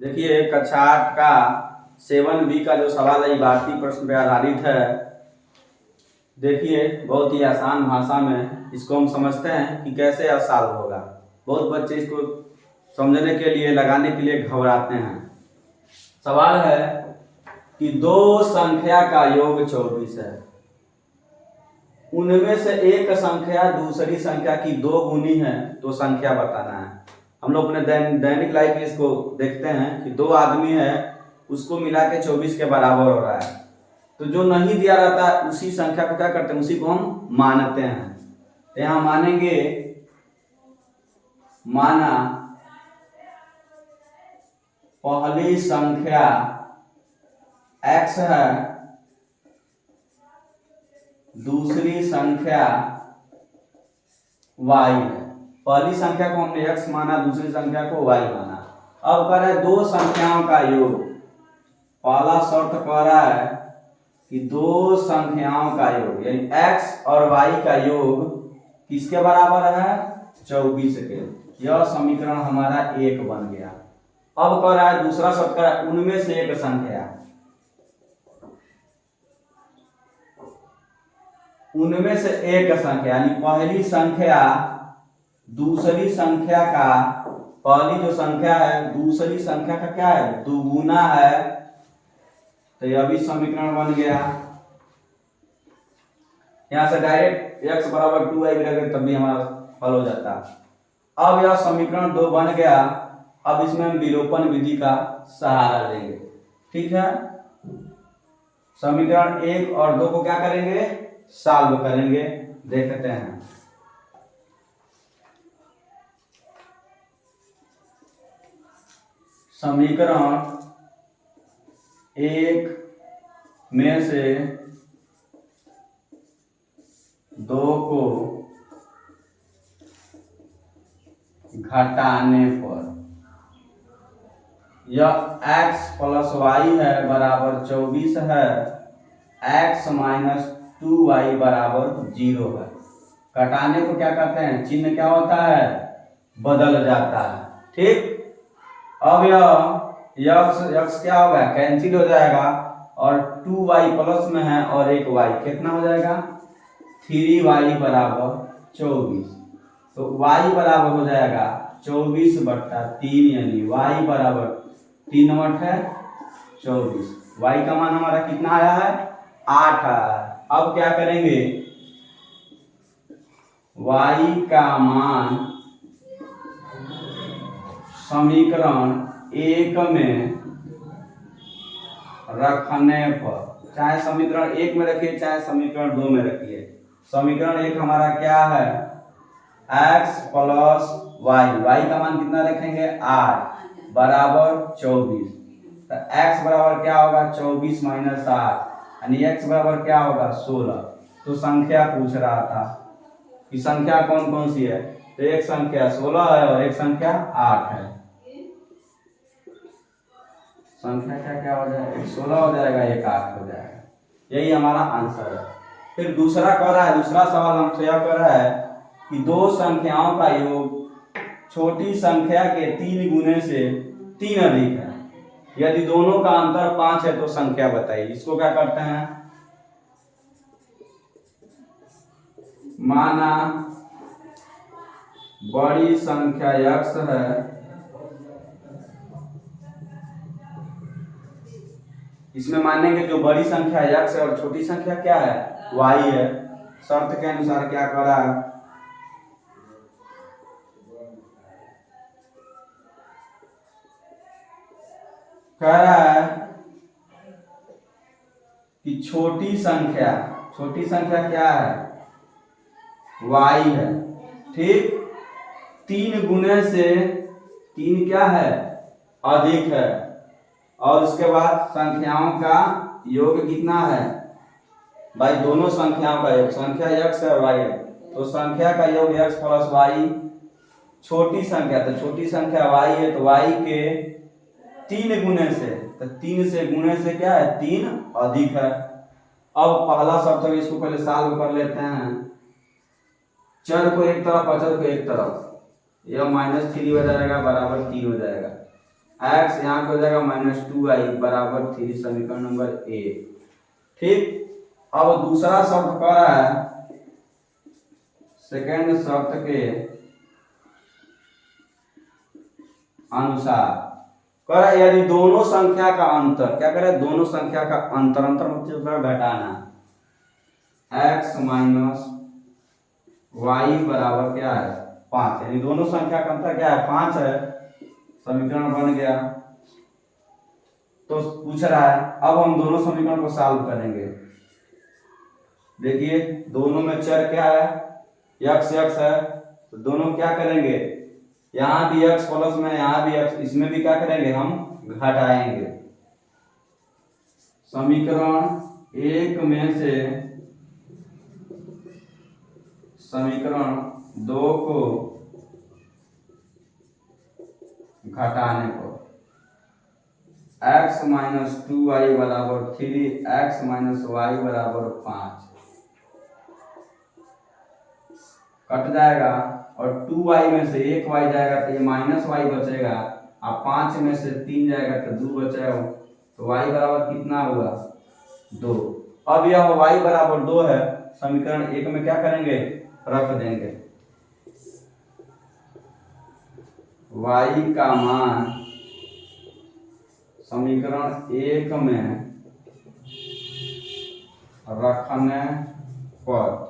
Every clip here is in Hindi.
देखिए कक्षा 8 का 7B का जो सवाल है भारतीय प्रश्न पे आधारित है। देखिए बहुत ही आसान भाषा में इसको हम समझते हैं कि कैसे यह सॉल्व होगा। बहुत बच्चे इसको समझने के लिए लगाने के लिए घबराते हैं। सवाल है कि दो संख्या का योग 24 है, उनमें से एक संख्या दूसरी संख्या की दो गुनी है तो संख्या बताना है। हम लोग अपने दैनिक लाइफ में इसको देखते हैं कि दो आदमी है, उसको मिला के 24 के बराबर हो रहा है, तो जो नहीं दिया रहता है उसी संख्या को क्या करते हैं, उसी को हम मानते हैं। तो यहाँ मानेंगे, माना पहली संख्या x है, दूसरी संख्या y है। पहली संख्या को हमने x माना, दूसरी संख्या को y माना। अब कह रहा है दो संख्याओं का योग। पहला शर्त कह रहा है कि दो संख्याओं का योग यानी x और y का योग किसके बराबर है, 24 के। यह समीकरण हमारा एक बन गया। अब कह रहा है दूसरा शर्त कह रहा है उनमें से एक संख्या, उनमें से एक संख्या यानी पहली संख्या दूसरी संख्या का, पहली जो संख्या है दूसरी संख्या का क्या है, दुगुना है। तो यह भी समीकरण बन गया। यहां से डायरेक्ट x बराबर 2y लगे तब भी हमारा हल हो जाता। अब यह समीकरण 2 बन गया। अब इसमें हम विलोपन विधि का सहारा लेंगे। ठीक है, समीकरण 1 और 2 को क्या करेंगे, सॉल्व करेंगे। देखते हैं। समीकरण 1 में से 2 को घटाने पर यह x प्लस y है बराबर 24 है, x माइनस 2y बराबर 0 है। घटाने को क्या कहते हैं, चिन्ह क्या होता है, बदल जाता है। ठीक, अब यह x क्या होगा, कैंसिल हो जाएगा और 2y प्लस में है और एक y, कितना हो जाएगा 3y बराबर 24। तो y बराबर हो जाएगा 24/3 यानी y बराबर 3 × है 24। y का मान हमारा कितना आया है, 8 आया है। अब क्या करेंगे, y का मान समीकरण 1 में रखने पर, चाहे समीकरण 1 में रखिए चाहे समीकरण 2 में रखिए। समीकरण 1 हमारा क्या है, x प्लस y का मान कितना रखेंगे 8 बराबर 24। तो x बराबर क्या होगा 24 माइनस 8 यानी x बराबर क्या होगा 16। तो संख्या पूछ रहा था कि संख्या कौन कौन सी है, तो एक संख्या 16 है और एक संख्या 8 है। संख्या क्या क्या हो जाएगा, एक 16 हो जाएगा, एक 8 हो जाएगा। यही हमारा आंसर है। फिर दूसरा कह रहा है, दूसरा सवाल हमसे यह कह रहा है कि दो संख्याओं का योग छोटी संख्या के 3 गुने से 3 अधिक है, यदि दोनों का अंतर 5 है तो संख्या बताइए। इसको क्या करते हैं, माना बड़ी संख्या x है, इसमें मानेंगे जो बड़ी संख्या x है और छोटी संख्या क्या है, y है। शर्त के अनुसार क्या कर रहा है, कह रहा है कि छोटी संख्या क्या है, y है। ठीक, 3 गुने से 3 क्या है, अधिक है। और उसके बाद संख्याओं का योग कितना है, भाई दोनों संख्याओं का योग, संख्या x है और y है, तो संख्या का योग x प्लस y। छोटी संख्या, तो छोटी संख्या y है तो y के 3 गुने से, तो 3 से गुने से क्या है 3 अधिक है। अब पहला शब्द है, इसको पहले सॉल्व कर लेते हैं। चर को एक तरफ, अचर को एक तरफ, यह -3 हो जाएगा बराबर 3 हो जाएगा। x यहाँ पे हो जाएगा -2i बराबर 3, समीकरण नंबर 1। ठीक, अब दूसरा शर्त कह रहा है, सेकेंड शर्त के अनुसार कह रहा है यदि दोनों संख्या का अंतर, क्या कह रहा है, दोनों संख्या का अंतर, अंतर मतलब घटाना, x माइनस वाई बराबर क्या है 5, यानी दोनों संख्या का अंतर क्या है 5 है, समीकरण बन गया। तो पूछ रहा है अब हम दोनों समीकरण को सॉल्व करेंगे। देखिए दोनों में चर क्या है, x है, तो दोनों क्या करेंगे, यहाँ भी x प्लस में यहाँ भी x, इसमें भी क्या करेंगे हम घटाएंगे। समीकरण 1 में से समीकरण 2 को घटाने पर x माइनस 2y बराबर 3, x माइनस वाई बराबर 5 कट जाएगा, और 2y में से 1y जाएगा तो ये माइनस वाई बचेगा, और 5 में से 3 जाएगा तो 2 बचेगा, तो y बराबर कितना हुआ 2। अब यह y बराबर 2 है, समीकरण 1 में क्या करेंगे रख देंगे, y का मान समीकरण 1 में रखने पर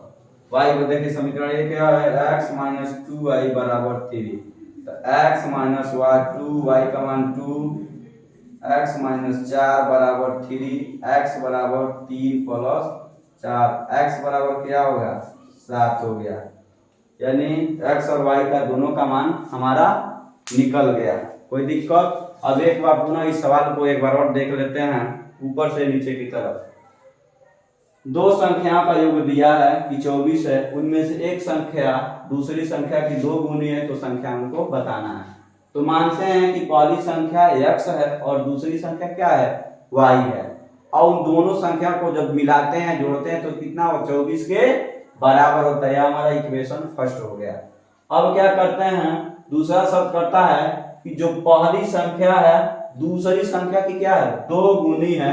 y को देखिए, समीकरण 1 क्या है, x माइनस 2y बराबर 3, तो x माइनस 2y का मान 2, x माइनस 4 बराबर 3, x बराबर 3 प्लस 4, x बराबर क्या होगा 7 हो गया, यानी x और y का दोनों का मान हमारा निकल गया। कोई दिक्कत? अब एक बार पुनः इस सवाल को एक बार और देख लेते हैं, ऊपर से नीचे की तरफ। दो संख्याओं का योग दिया है कि 24 है, उनमें से एक संख्या दूसरी संख्या की 2 गुनी है, तो संख्याओं को बताना है। तो मानते हैं कि पहली संख्या x है और दूसरी संख्या क्या है y है, और उन दोनों संख्या को जब मिलाते हैं जोड़ते हैं तो कितना हो 24 के बराबर होता है, हमारा इक्वेशन फर्स्ट हो गया। अब क्या करते हैं, दूसरा शर्त करता है कि जो पहली संख्या है दूसरी संख्या की क्या है 2 गुनी है,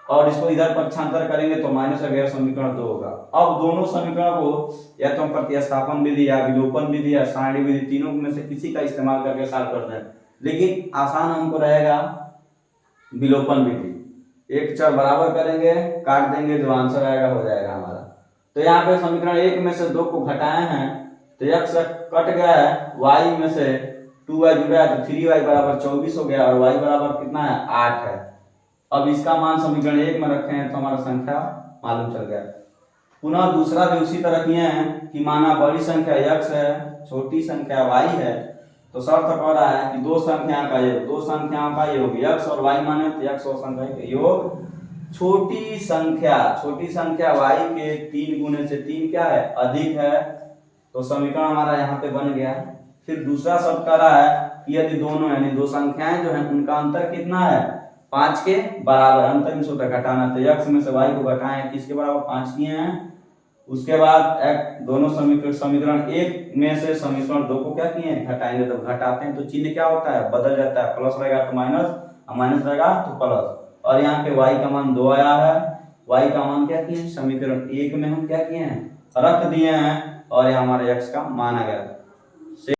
और इसको इधर पक्षांतर करेंगे तो माइनस अगर समीकरण 2 होगा। अब दोनों समीकरण को या तो हम प्रतिस्थापन विधि या विलोपन विधि या सारणी विधि, तीनों में से किसी का इस्तेमाल करके सॉल्व करते हैं, लेकिन आसान हमको रहेगा विलोपन विधि। एक चर बराबर करेंगे, काट देंगे, जो आंसर आएगा हो जाएगा हमारा। तो यहाँ पे समीकरण 1 में से 2 को घटाए हैं तो x कट गया है, y में से 2y जुड़ा है तो 3y बराबर 24 हो गया, और y बराबर कितना है 8 है। अब इसका मान समीकरण 1 में रखे हैं तो हमारा संख्या मालूम चल गया। पुनः दूसरा भी उसी तरह किए हैं कि माना बड़ी संख्या x है, छोटी संख्या y है, तो शर्त कह रहा है कि दो संख्याओं का योग x और y माने तो x और संख्या का योग छोटी संख्या y के 3 गुने से 3 क्या है अधिक है, तो समीकरण हमारा यहाँ पे बन गया। फिर दूसरा शब्द कह रहा है कि यदि दोनों यानी दो संख्याएं जो हैं उनका अंतर कितना है 5 के बराबर, अंतर में से घटाना, तो x में से y को घटाएं किसके बराबर 5 किए हैं। उसके बाद दोनों समीकरण 1 में से समीकरण 2 को क्या किए घटाएंगे, तो घटाते हैं तो चिन्ह क्या होता है बदल जाता है, प्लस रहेगा तो माइनस, और माइनस रहेगा तो प्लस, और यहाँ पे y का मान 2 आया है, y का मान क्या किए समीकरण 1 में हम क्या किए हैं रख दिए हैं, और यहाँ हमारे x का मान आ गया।